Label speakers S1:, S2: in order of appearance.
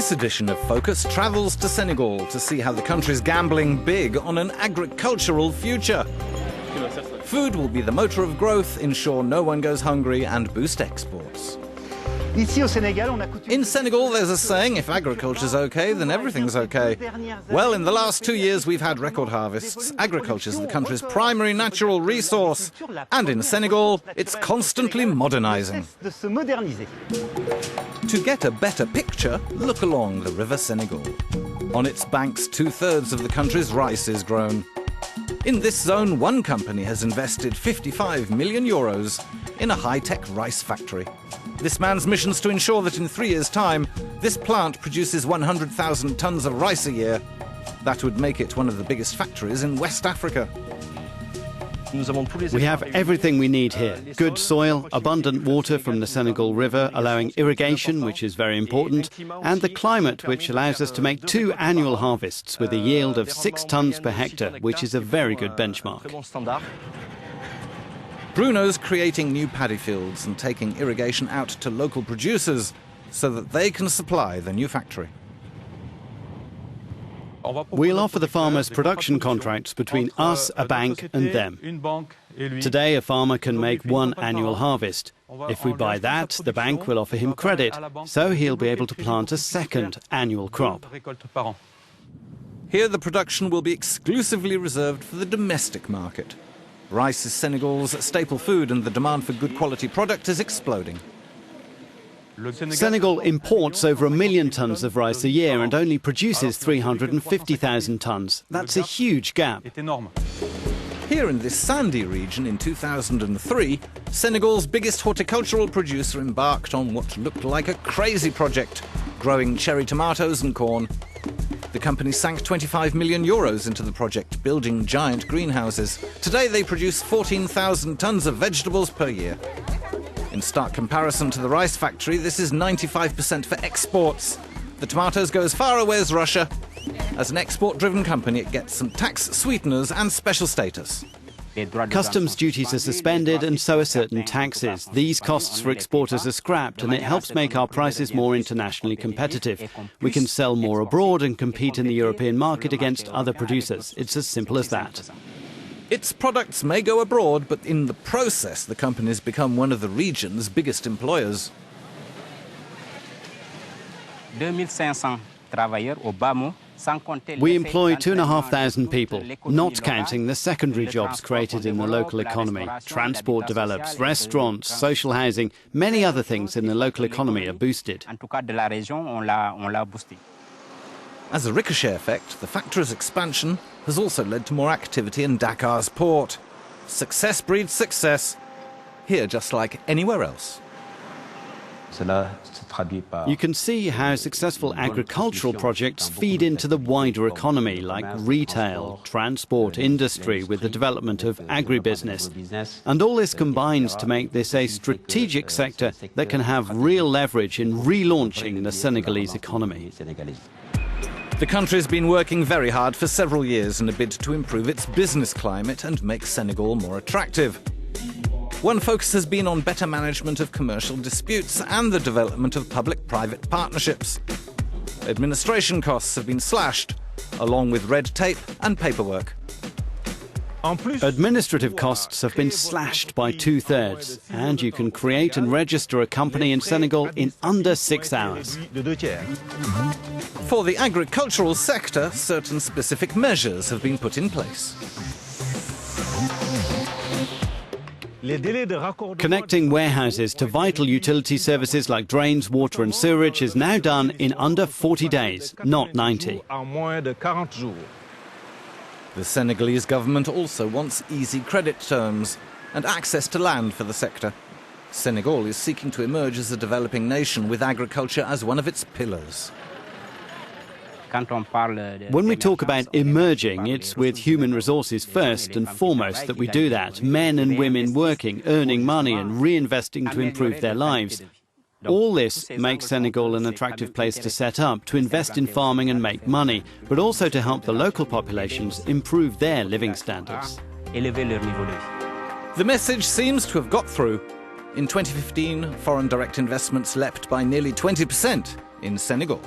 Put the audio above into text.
S1: This edition of Focus travels to Senegal to see how the country's gambling big on an agricultural future. Food will be the motor of growth, ensure no one goes hungry and boost exports. In Senegal, there's a saying, if agriculture's okay, then everything's okay. Well, in the last 2 years, we've had record harvests. Agriculture's the country's primary natural resource. And in Senegal, it's constantly modernising. To get a better picture, look along the River Senegal. On its banks, 2/3 of the country's rice is grown. In this zone, one company has invested 55 million euros in a high-tech rice factory. This man's mission is to ensure that in 3 years' time, this plant produces 100,000 tons of rice a year. That would make it one of the biggest factories in West Africa.
S2: We have everything we need here. Good soil, abundant water from the Senegal River, allowing irrigation, which is very important, and the climate, which allows us to make 2 annual harvests with a yield of 6 tons per hectare, which is a very good benchmark.
S1: Bruno's creating new paddy fields and taking irrigation out to local producers so that they can supply the new factory.
S2: We'll offer the farmers production contracts between us, a bank, and them. Today, a farmer can make 1 annual harvest. If we buy that, the bank will offer him credit, so he'll be able to plant a 2nd annual crop.
S1: Here, the production will be exclusively reserved for the domestic market. Rice is Senegal's staple food, and the demand for good quality product is exploding.
S2: Senegal imports over 1 million tons of rice a year and only produces 350,000 tons. That's a huge gap.
S1: Here in this sandy region in 2003, Senegal's biggest horticultural producer embarked on what looked like a crazy project, growing cherry tomatoes and corn. The company sank 25 million euros into the project, building giant greenhouses. Today they produce 14,000 tons of vegetables per year. In stark comparison to the rice factory, this is 95% for exports. The tomatoes go as far away as Russia. As an export-driven company, it gets some tax sweeteners and special status.
S2: Customs duties are suspended and so are certain taxes. These costs for exporters are scrapped and it helps make our prices more internationally competitive. We can sell more abroad and compete in the European market against other producers. It's as simple as that.
S1: Its products may go abroad, but in the process, the company's become one of the region's biggest employers.
S3: 2,500 travailleurs au bas mot.
S2: We employ 2,500 people, not counting the secondary jobs created in the local economy. Transport develops, restaurants, social housing, many other things in the local economy are boosted.
S1: As a ricochet effect, the factory's expansion has also led to more activity in Dakar's port. Success breeds success, here just like anywhere else.
S2: You can see how successful agricultural projects feed into the wider economy, like retail, transport, industry, with the development of agribusiness. And all this combines to make this a strategic sector that can have real leverage in relaunching the Senegalese economy.
S1: The country's been working very hard for several years in a bid to improve its business climate and make Senegal more attractive. One focus has been on better management of commercial disputes and the development of public-private partnerships. Administration costs have been slashed, along with red tape and paperwork.
S2: Administrative costs have been slashed by 2/3, and you can create and register a company in Senegal in under 6 hours.
S1: For the agricultural sector, certain specific measures have been put in place.
S2: Connecting warehouses to vital utility services like drains, water and sewerage is now done in under 40 days, not 90.
S1: The Senegalese government also wants easy credit terms and access to land for the sector. Senegal is seeking to emerge as a developing nation with agriculture as one of its pillars.
S2: When we talk about emerging, it's with human resources first and foremost that we do that. Men and women working, earning money and reinvesting to improve their lives. All this makes Senegal an attractive place to set up, to invest in farming and make money, but also to help the local populations improve their living standards.
S1: The message seems to have got through. In 2015, foreign direct investments leapt by nearly 20% in Senegal.